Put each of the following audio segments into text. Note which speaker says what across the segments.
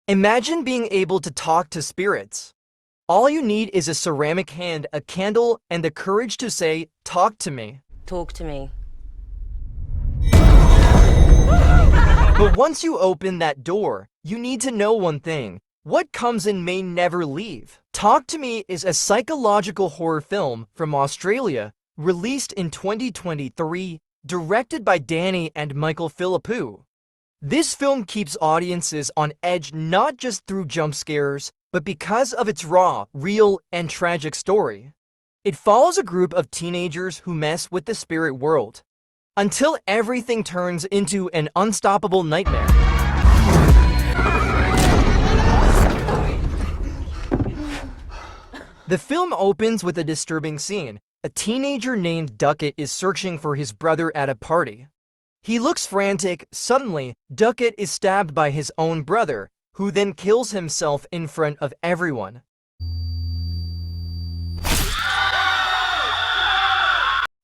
Speaker 1: Imagine being able to talk to spirits. All you need is a ceramic hand, a candle, and the courage to say, "Talk to me."
Speaker 2: Talk to me.
Speaker 1: But once you open that door, you need to know one thing. What comes in may never leave. Talk to Me is a psychological horror film from Australia, released in 2023, directed by Danny and Michael Philippou. This film keeps audiences on edge not just through jump scares, but because of its raw, real, and tragic story. It follows a group of teenagers who mess with the spirit world, until everything turns into an unstoppable nightmare. The film opens with a disturbing scene. A teenager named Duckett is searching for his brother at a party. He looks frantic. Suddenly, Duckett is stabbed by his own brother, who then kills himself in front of everyone.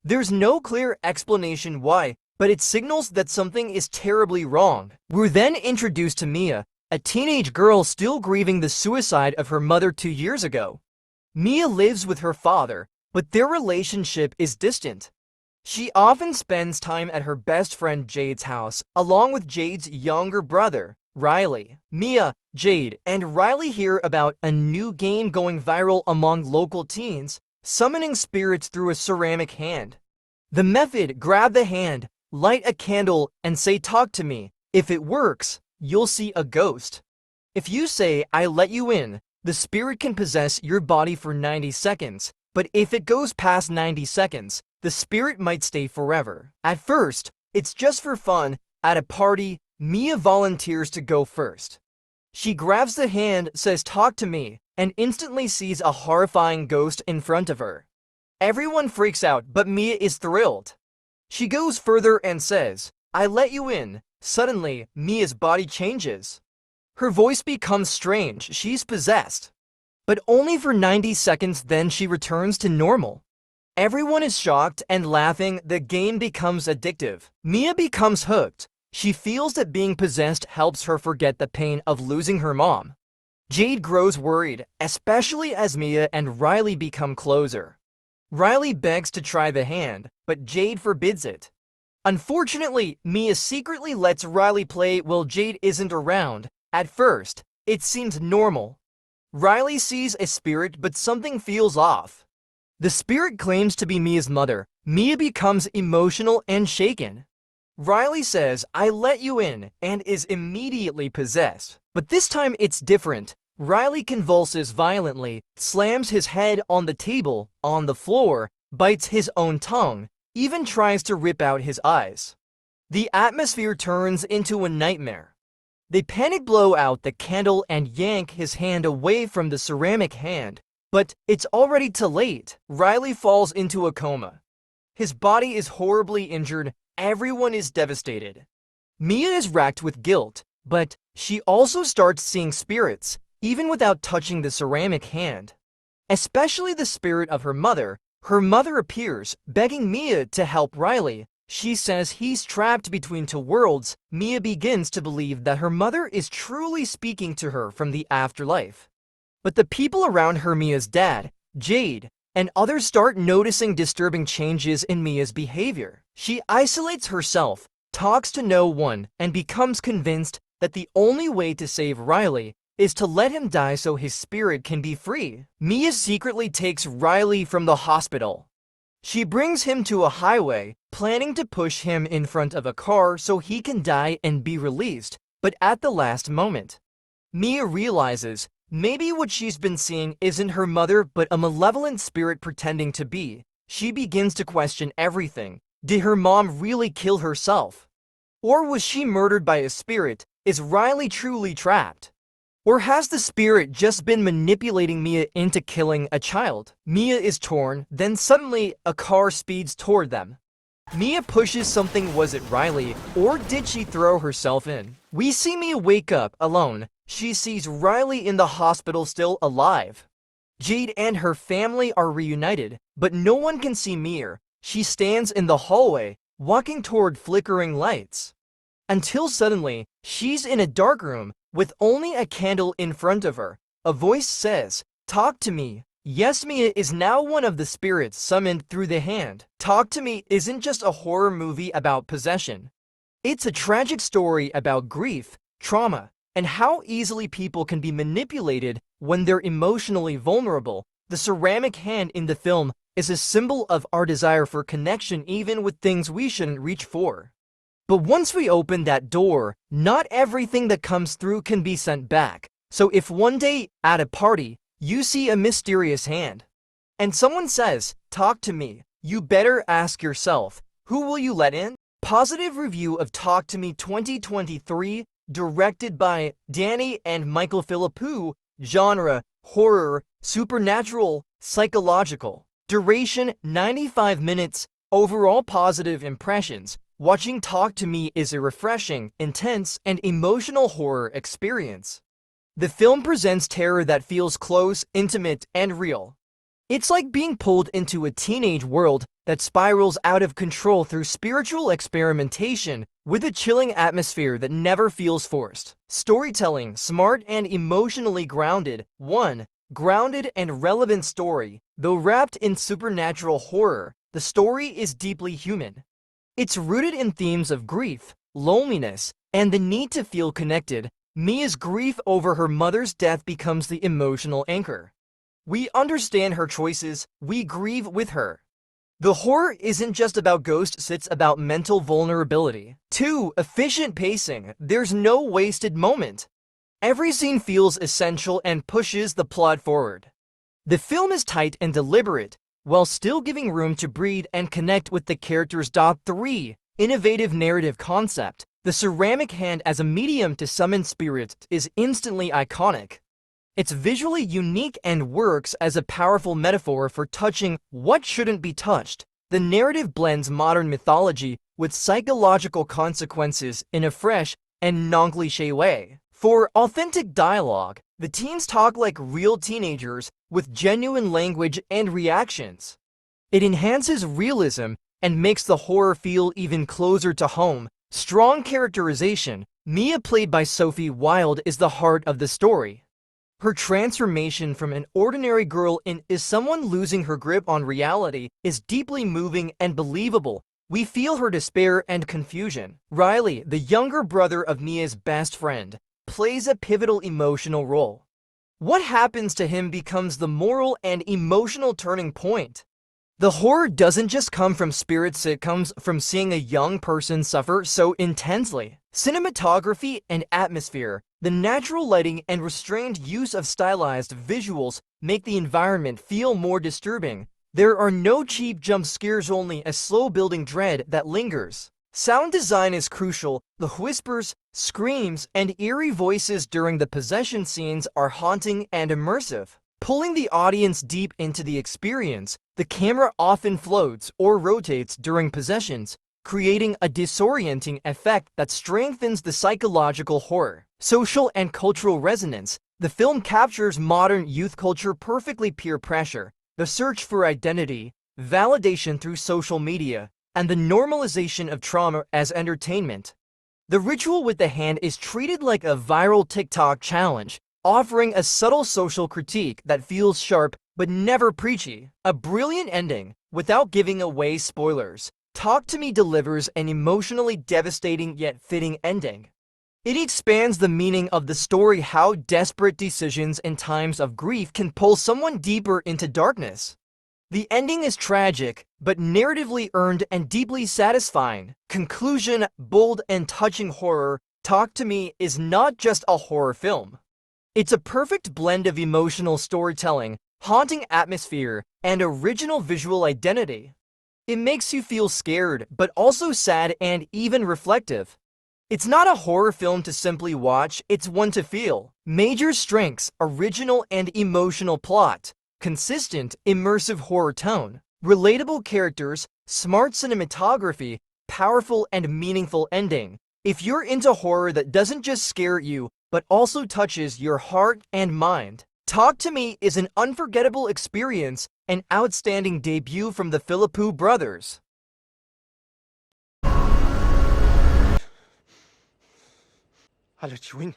Speaker 1: There's no clear explanation why, but it signals that something is terribly wrong. We're then introduced to Mia, a teenage girl still grieving the suicide of her mother 2 years ago. Mia lives with her father, but their relationship is distant. She often spends time at her best friend Jade's house, along with Jade's younger brother, Riley. Mia, Jade, and Riley hear about a new game going viral among local teens, summoning spirits through a ceramic hand. The method: grab the hand, light a candle, and say, "Talk to me." If it works, you'll see a ghost. If you say, "I let you in," the spirit can possess your body for 90 seconds, but if it goes past 90 seconds, the spirit might stay forever. At first, it's just for fun. At a party, Mia volunteers to go first. She grabs the hand, says, "Talk to me," and instantly sees a horrifying ghost in front of her. Everyone freaks out, but Mia is thrilled. She goes further and says, "I let you in." Suddenly, Mia's body changes. Her voice becomes strange. She's possessed. But only for 90 seconds, then she returns to normal. Everyone is shocked and laughing. The game becomes addictive. Mia becomes hooked. She feels that being possessed helps her forget the pain of losing her mom. Jade grows worried, especially as Mia and Riley become closer. Riley begs to try the hand, but Jade forbids it. Unfortunately, Mia secretly lets Riley play while Jade isn't around. At first, it seems normal. Riley sees a spirit, but something feels off. The spirit claims to be Mia's mother. Mia becomes emotional and shaken. Riley says, "I let you in," and is immediately possessed. But this time it's different. Riley convulses violently, slams his head on the table, on the floor, bites his own tongue, even tries to rip out his eyes. The atmosphere turns into a nightmare. They panic, blow out the candle, and yank his hand away from the ceramic hand. But it's already too late. Riley falls into a coma. His body is horribly injured. Everyone is devastated. Mia is racked with guilt, but she also starts seeing spirits, even without touching the ceramic hand. Especially the spirit of her mother. Her mother appears, begging Mia to help Riley. She says he's trapped between two worlds. Mia begins to believe that her mother is truly speaking to her from the afterlife. But the people around her, Mia's dad, Jade, and others, start noticing disturbing changes in Mia's behavior. She isolates herself, talks to no one, and becomes convinced that the only way to save Riley is to let him die so his spirit can be free. Mia secretly takes Riley from the hospital. She brings him to a highway, planning to push him in front of a car so he can die and be released. But at the last moment, Mia realizes maybe what she's been seeing isn't her mother, but a malevolent spirit pretending to be. She begins to question everything. Did her mom really kill herself? Or was she murdered by a spirit? Is Riley truly trapped? Or has the spirit just been manipulating Mia into killing a child? Mia is torn, then suddenly a car speeds toward them. Mia pushes something. Was it Riley, or did she throw herself in? We see Mia wake up alone. She sees Riley in the hospital, still alive. Jade and her family are reunited, but no one can see Mia. She stands in the hallway, walking toward flickering lights. Until suddenly, she's in a dark room. With only a candle in front of her, a voice says, "Talk to me." Yes, Mia is now one of the spirits summoned through the hand. Talk to Me isn't just a horror movie about possession. It's a tragic story about grief, trauma, and how easily people can be manipulated when they're emotionally vulnerable. The ceramic hand in the film is a symbol of our desire for connection even with things we shouldn't reach for. But once we open that door, not everything that comes through can be sent back. So if one day at a party, you see a mysterious hand, and someone says, "Talk to me," you better ask yourself, who will you let in? Positive review of Talk to Me 2023, directed by Danny and Michael Philippou, genre, horror, supernatural, psychological. Duration, 95 minutes, overall positive impressions. Watching Talk to Me is a refreshing, intense, and emotional horror experience. The film presents terror that feels close, intimate, and real. It's like being pulled into a teenage world that spirals out of control through spiritual experimentation with a chilling atmosphere that never feels forced. Storytelling, smart and emotionally grounded. 1. Grounded and relevant story. Though wrapped in supernatural horror, the story is deeply human. It's rooted in themes of grief, loneliness, and the need to feel connected. Mia's grief over her mother's death becomes the emotional anchor. We understand her choices, we grieve with her. The horror isn't just about ghosts, it's about mental vulnerability. 2. Efficient pacing. There's no wasted moment. Every scene feels essential and pushes the plot forward. The film is tight and deliberate, while still giving room to breathe and connect with the characters. 3. Innovative narrative concept. The ceramic hand as a medium to summon spirits is instantly iconic. It's visually unique and works as a powerful metaphor for touching what shouldn't be touched. The narrative blends modern mythology with psychological consequences in a fresh and non-cliché way. 4. Authentic dialogue. The teens talk like real teenagers with genuine language and reactions. It enhances realism and makes the horror feel even closer to home. Strong characterization. Mia, played by Sophie Wilde, is the heart of the story. Her transformation from an ordinary girl into someone losing her grip on reality is deeply moving and believable. We feel her despair and confusion. Riley, the younger brother of Mia's best friend, plays a pivotal emotional role. What happens to him becomes the moral and emotional turning point. The horror doesn't just come from spirits, it comes from seeing a young person suffer so intensely. Cinematography and atmosphere. The natural lighting and restrained use of stylized visuals make the environment feel more disturbing. There are no cheap jump scares, only a slow-building dread that lingers. Sound design is crucial. The whispers, screams, and eerie voices during the possession scenes are haunting and immersive, pulling the audience deep into the experience. The camera often floats or rotates during possessions, creating a disorienting effect that strengthens the psychological horror. Social and cultural resonance. The film captures modern youth culture perfectly. Peer pressure, the search for identity, validation through social media, and the normalization of trauma as entertainment. The ritual with the hand is treated like a viral TikTok challenge, offering a subtle social critique that feels sharp but never preachy. A brilliant ending. Without giving away spoilers, Talk to Me delivers an emotionally devastating yet fitting ending. It expands the meaning of the story, how desperate decisions in times of grief can pull someone deeper into darkness. The ending is tragic, but narratively earned and deeply satisfying. Conclusion. Bold and touching horror. Talk to Me is not just a horror film. It's a perfect blend of emotional storytelling, haunting atmosphere, and original visual identity. It makes you feel scared, but also sad and even reflective. It's not a horror film to simply watch, it's one to feel. Major strengths: original and emotional plot, consistent, immersive horror tone, relatable characters, smart cinematography, powerful and meaningful ending. If you're into horror that doesn't just scare you, but also touches your heart and mind, Talk to Me is an unforgettable experience, an outstanding debut from the Philippou brothers.
Speaker 2: Hello, Chewin.